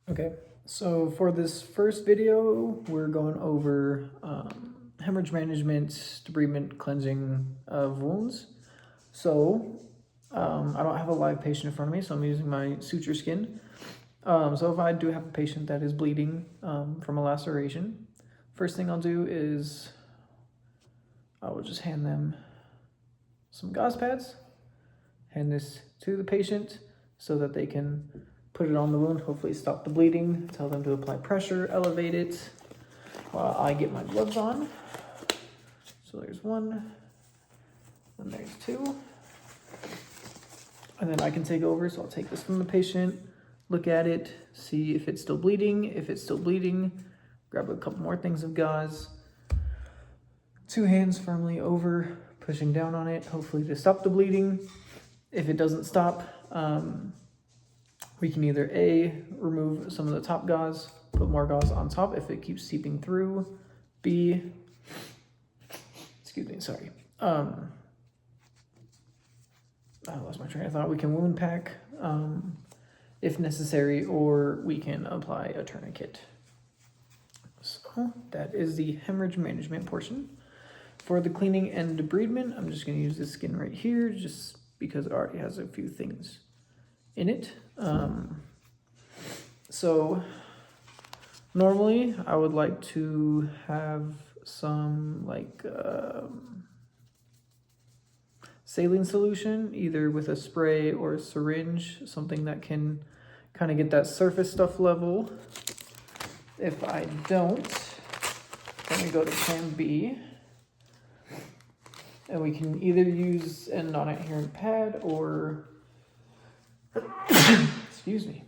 Okay, so for this first video, we're going over hemorrhage management, debridement, cleansing of wounds. So I don't have a live patient in front of me, so I'm using my suture skin. So if I do have a patient that is bleeding from a laceration, first thing I'll do is I will just hand them some gauze pads, hand this to the patient so that they can put it on the wound, hopefully stop the bleeding, tell them to apply pressure, elevate it while I get my gloves on. So there's one, and there's two. And then I can take over, so I'll take this from the patient, look at it, see if it's still bleeding. If it's still bleeding, grab a couple more things of gauze, two hands firmly over, pushing down on it, hopefully to stop the bleeding. If it doesn't stop, we can either A, remove some of the top gauze, put more gauze on top if it keeps seeping through. B, excuse me, sorry. I lost my train of thought. We can wound pack if necessary, or we can apply a tourniquet. So that is the hemorrhage management portion. For the cleaning and debridement, I'm just going to use this skin right here just because it already has a few things in it. So normally I would like to have some like saline solution, either with a spray or a syringe, something that can kind of get that surface stuff level. If I don't, then we go to plan B. And we can either use a non-adherent pad or, excuse me,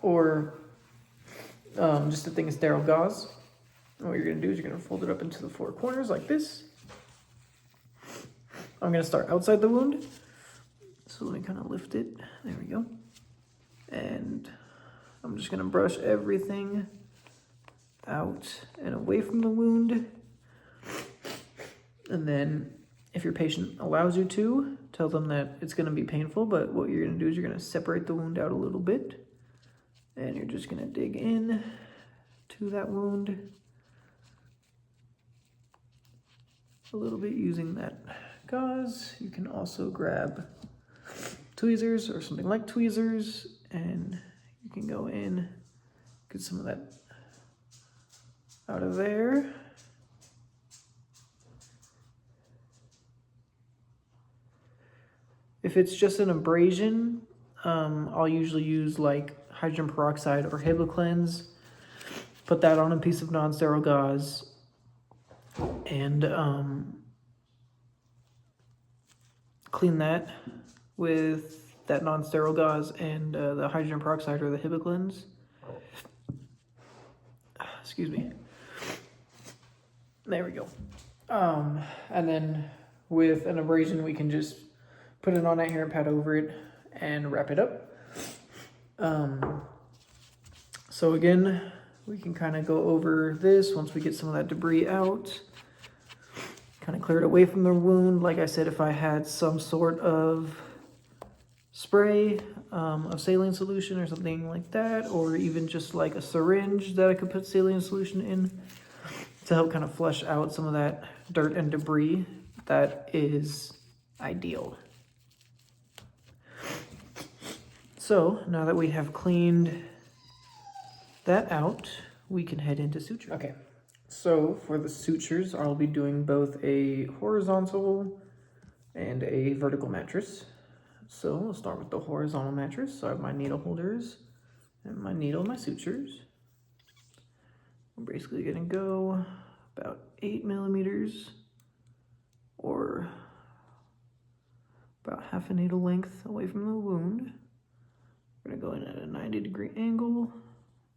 or just a thing of sterile gauze. And what you're gonna do is you're gonna fold it up into the four corners like this. I'm gonna start outside the wound. So let me kind of lift it. There we go. And I'm just gonna brush everything out and away from the wound. And then if your patient allows you to, tell them that it's gonna be painful, but what you're gonna do is you're gonna separate the wound out a little bit. And you're just gonna dig in to that wound a little bit using that gauze. You can also grab tweezers or something like tweezers, and you can go in, get some of that out of there. If it's just an abrasion, I'll usually use like hydrogen peroxide or Hibiclens, put that on a piece of non-sterile gauze, and clean that with that non-sterile gauze and the hydrogen peroxide or the Hibiclens. Excuse me. There we go. And then with an abrasion, we can just put a non-adherent pad over it and wrap it up. So again, we can kind of go over this once we get some of that debris out. Kind of clear it away from the wound. Like I said, if I had some sort of spray of saline solution or something like that, or even just like a syringe that I could put saline solution in to help kind of flush out some of that dirt and debris, that is ideal. So now that we have cleaned that out, we can head into suture. Okay, so for the sutures, I'll be doing both a horizontal and a vertical mattress. So we'll start with the horizontal mattress. So I have my needle holders and my needle, my sutures. I'm basically gonna go about 8 millimeters or about half a needle length away from the wound. We're gonna go in at a 90-degree angle.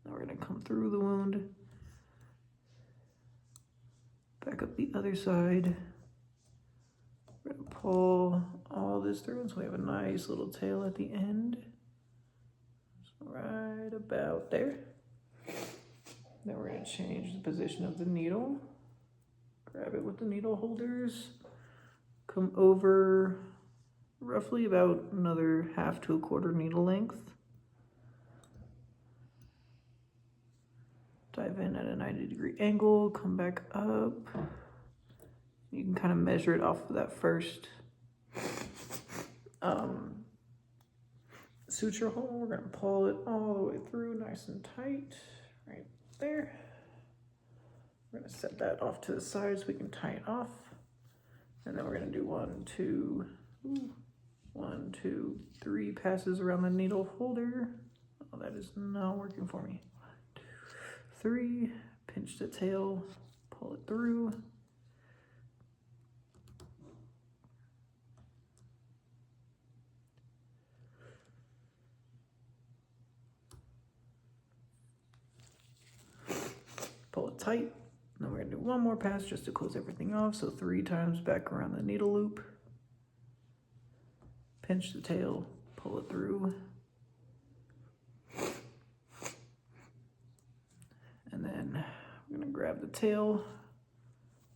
Now we're gonna come through the wound, back up the other side. We're gonna pull all this through, so we have a nice little tail at the end. So right about there. Then we're gonna change the position of the needle. Grab it with the needle holders. Come over roughly about another half to a quarter needle length. dive in at a 90-degree angle, come back up. You can kind of measure it off of that first suture hole. We're gonna pull it all the way through nice and tight, right there. We're gonna set that off to the side so we can tie it off. And then we're gonna do 1, 2, 3 passes around the needle holder. Oh, that is not working for me. 1, 2, 3, pinch the tail, pull it through. Pull it tight. Then we're gonna do 1 more pass just to close everything off. So 3 times back around the needle loop. Pinch the tail, pull it through. And then I'm gonna grab the tail,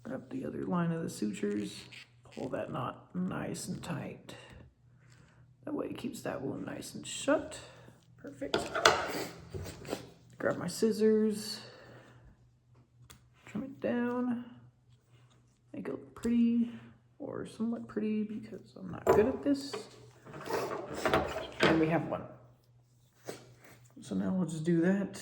grab the other line of the sutures, pull that knot nice and tight. That way it keeps that wound nice and shut. Perfect. Grab my scissors, trim it down, make it look pretty, or somewhat pretty because I'm not good at this. And we have 1. So now we'll just do that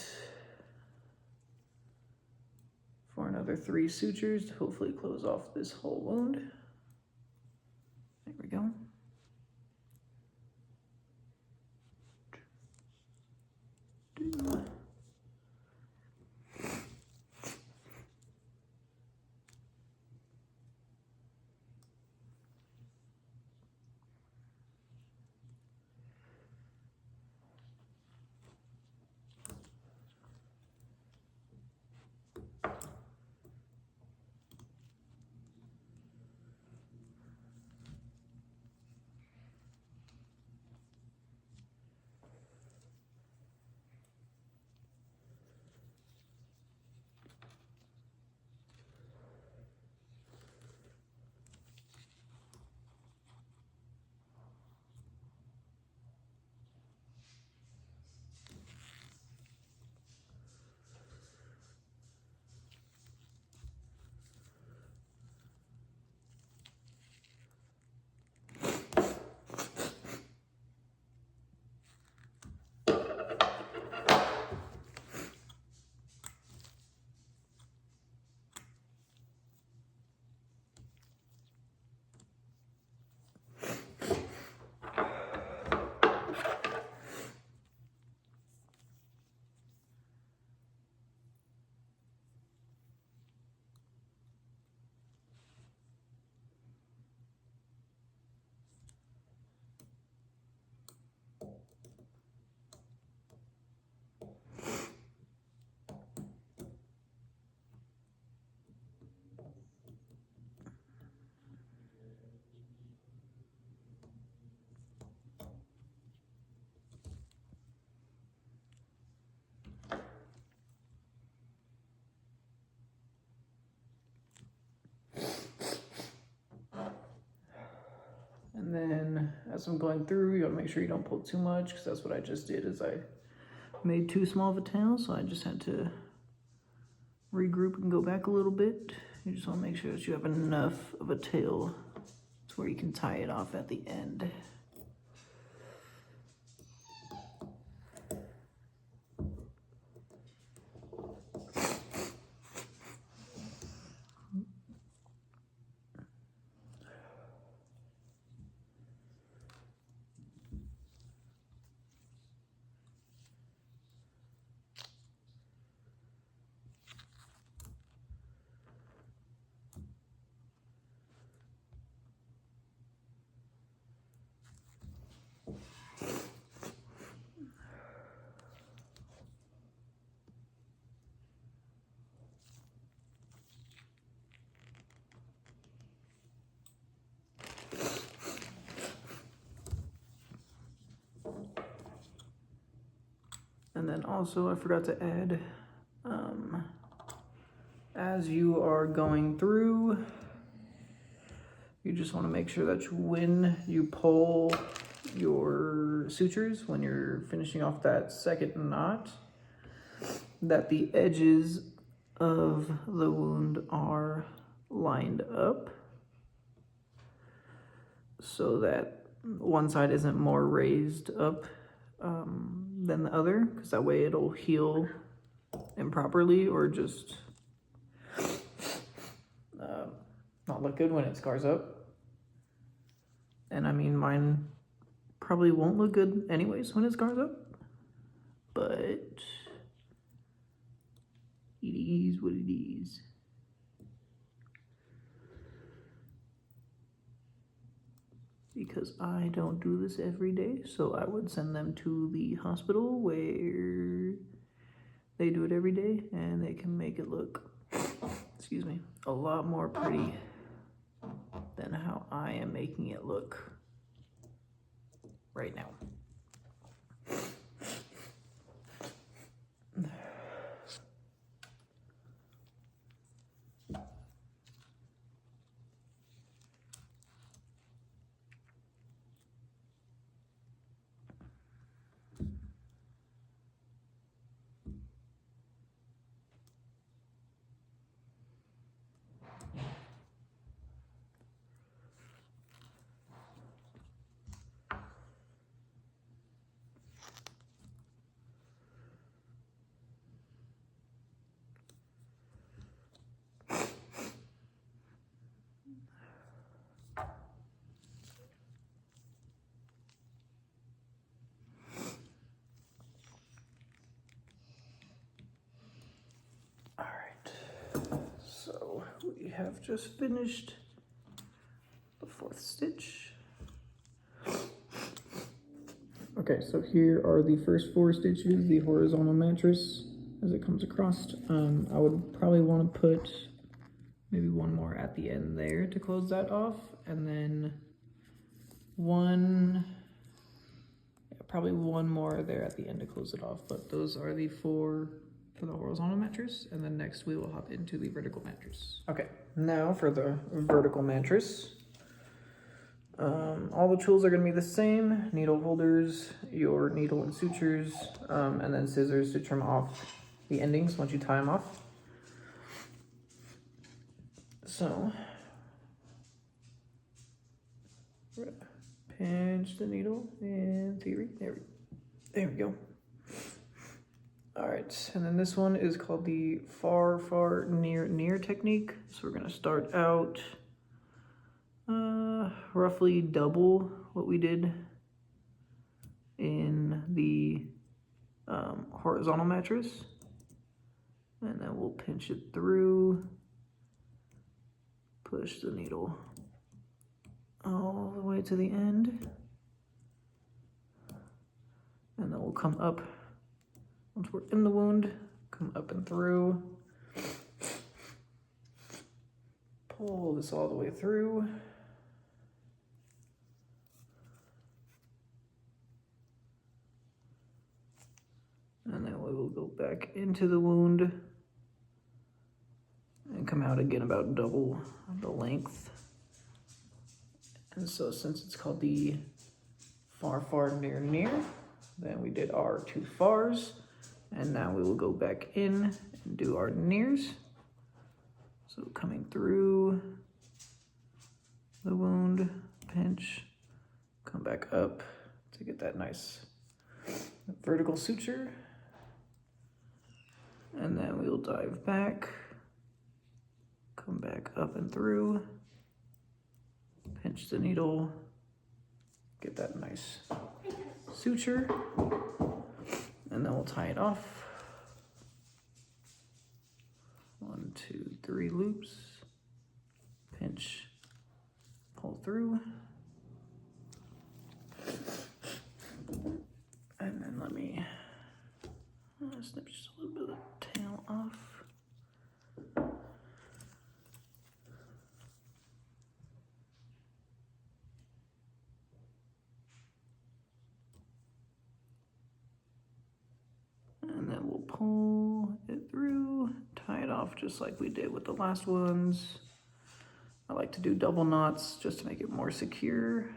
for another 3 sutures to hopefully close off this whole wound. There we go. And then as I'm going through, you wanna make sure you don't pull too much, because that's what I just did, is I made too small of a tail, so I just had to regroup and go back a little bit. You just wanna make sure that you have enough of a tail to where you can tie it off at the end. And then also I forgot to add, as you are going through, you just want to make sure that when you pull your sutures, when you're finishing off that second knot, that the edges of the wound are lined up so that one side isn't more raised up than the other, because that way it'll heal improperly or just not look good when it scars up. And I mean, mine probably won't look good anyways when it scars up, but it is what it is. Because I don't do this every day, so I would send them to the hospital where they do it every day and they can make it look, excuse me, a lot more pretty than how I am making it look right now. So we have just finished the 4th stitch. Okay, so here are the first 4 stitches, the horizontal mattress as it comes across. I would probably want to put maybe one more at the end there to close that off, and then probably one more there at the end to close it off. But those are the 4 for the horizontal mattress, and then next we will hop into the vertical mattress. Okay, now for the vertical mattress. All the tools are going to be the same: needle holders, your needle and sutures, and then scissors to trim off the endings once you tie them off. So, pinch the needle in theory. There we go. All right, and then this one is called the far, far, near, near technique. So we're gonna start out roughly double what we did in the horizontal mattress. And then we'll pinch it through, push the needle all the way to the end. And then we'll come up. Once we're in the wound, come up and through. Pull this all the way through. And then we will go back into the wound and come out again about double the length. And so since it's called the far, far, near, near, then we did our 2 fars. And now we will go back in and do our nears. So coming through the wound, pinch, come back up to get that nice vertical suture. And then we'll dive back, come back up and through, pinch the needle, get that nice suture, and then we'll tie it off. 1, 2, 3 loops, pinch, pull through, and then let me snip just a little bit of the tail off. And then we'll pull it through, tie it off just like we did with the last ones. I like to do double knots just to make it more secure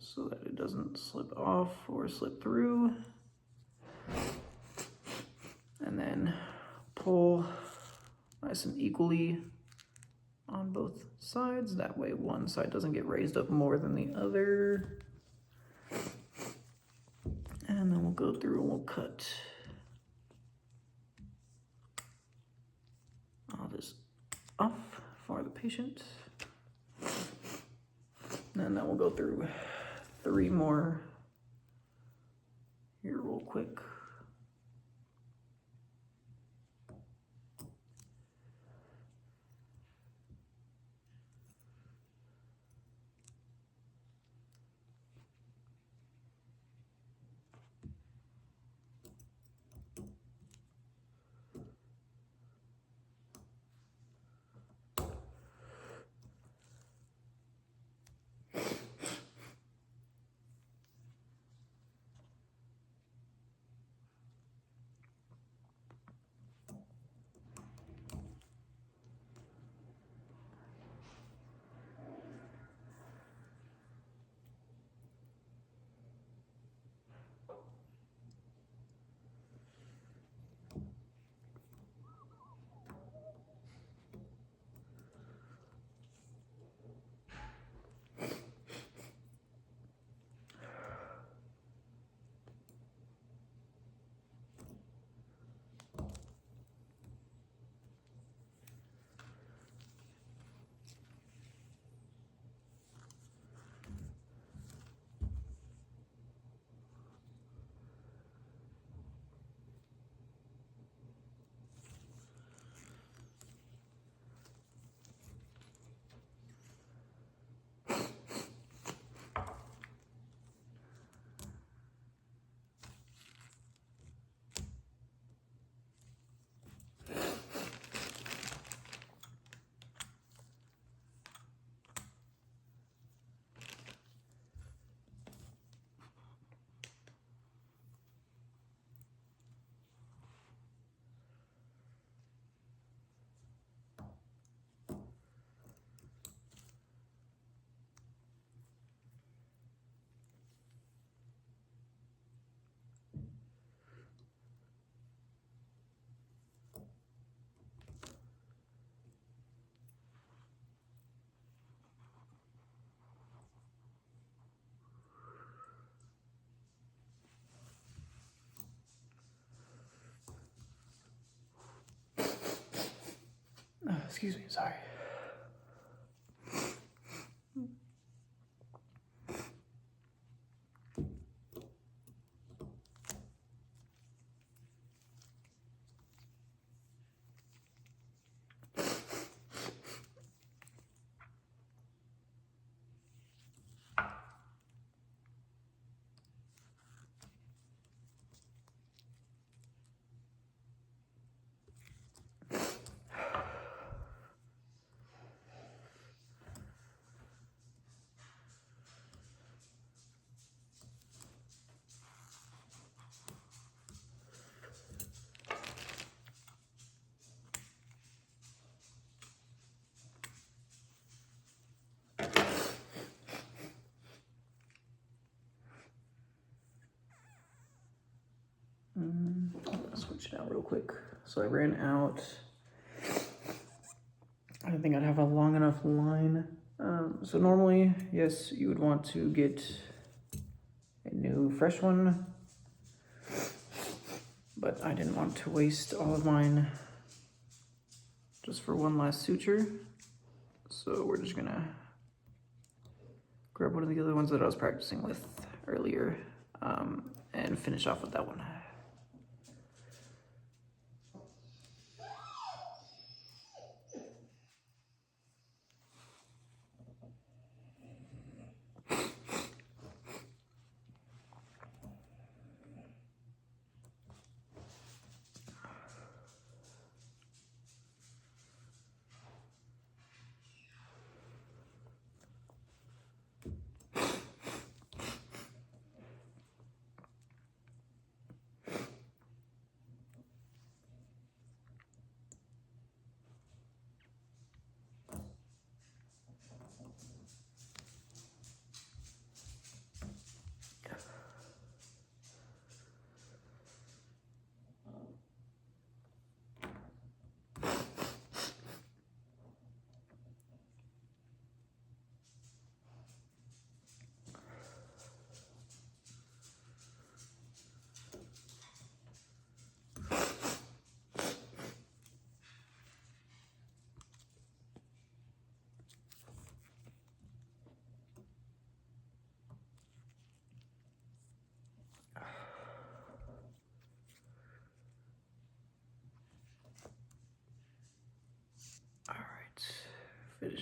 so that it doesn't slip off or slip through. pull nice and equally on both sides. That way one side doesn't get raised up more than the other. And then we'll go through and we'll cut all this off for the patient. And then we'll go through 3 more here real quick. Excuse me, sorry. Switch it out real quick. So I ran out. I don't think I'd have a long enough line. So normally, yes, you would want to get a new fresh one, but I didn't want to waste all of mine just for one last suture. So we're just gonna grab one of the other ones that I was practicing with earlier and finish off with that one.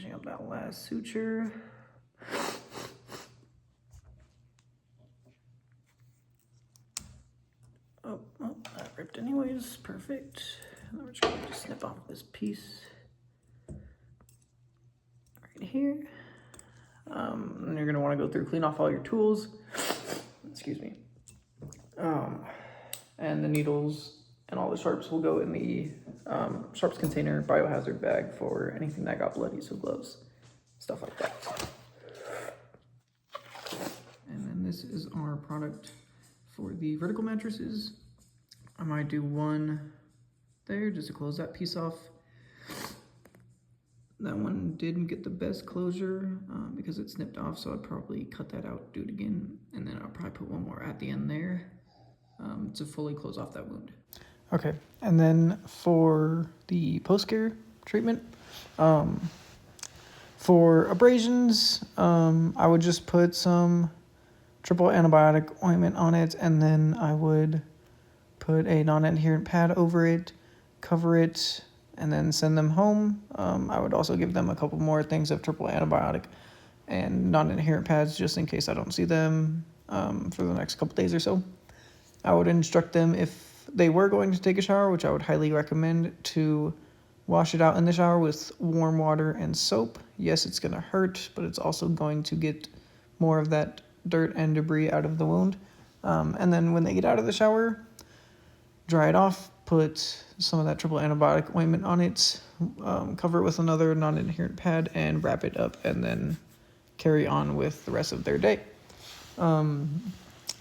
finishing up that last suture. Oh, that ripped anyways, perfect. And then we're just going to snip off this piece right here. And you're going to want to go through, clean off all your tools. Excuse me. And the needles and all the sharps will go in the sharps container biohazard bag for anything that got bloody, so gloves, stuff like that. And then this is our product for the vertical mattresses. I might do one there just to close that piece off. That one didn't get the best closure because it snipped off, so I'd probably cut that out, do it again, and then I'll probably put one more at the end there to fully close off that wound. Okay, and then for the post-care treatment, for abrasions, I would just put some triple antibiotic ointment on it, and then I would put a non-adherent pad over it, cover it, and then send them home. I would also give them a couple more things of triple antibiotic and non-adherent pads just in case I don't see them for the next couple days or so. I would instruct them if they were going to take a shower, which I would highly recommend, to wash it out in the shower with warm water and soap. Yes, it's going to hurt, but it's also going to get more of that dirt and debris out of the wound. And then when they get out of the shower, dry it off, put some of that triple antibiotic ointment on it, cover it with another non-adherent pad, and wrap it up, and then carry on with the rest of their day.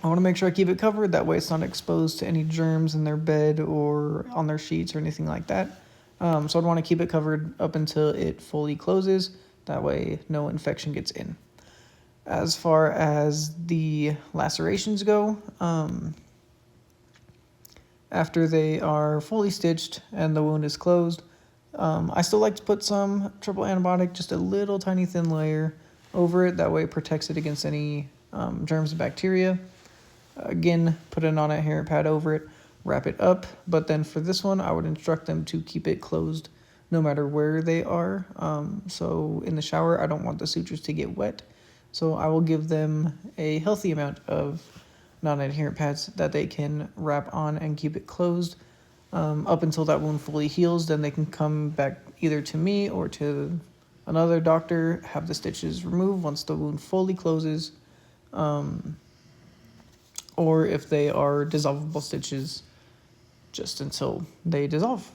I want to make sure I keep it covered, that way it's not exposed to any germs in their bed or on their sheets or anything like that. So I'd want to keep it covered up until it fully closes, that way no infection gets in. As far as the lacerations go, after they are fully stitched and the wound is closed, I still like to put some triple antibiotic, just a little tiny thin layer over it, that way it protects it against any germs and bacteria. Again, put a non-adherent pad over it, wrap it up, but then for this one, I would instruct them to keep it closed no matter where they are. So in the shower, I don't want the sutures to get wet, so I will give them a healthy amount of non-adherent pads that they can wrap on and keep it closed up until that wound fully heals. Then they can come back either to me or to another doctor, have the stitches removed once the wound fully closes, or if they are dissolvable stitches, just until they dissolve.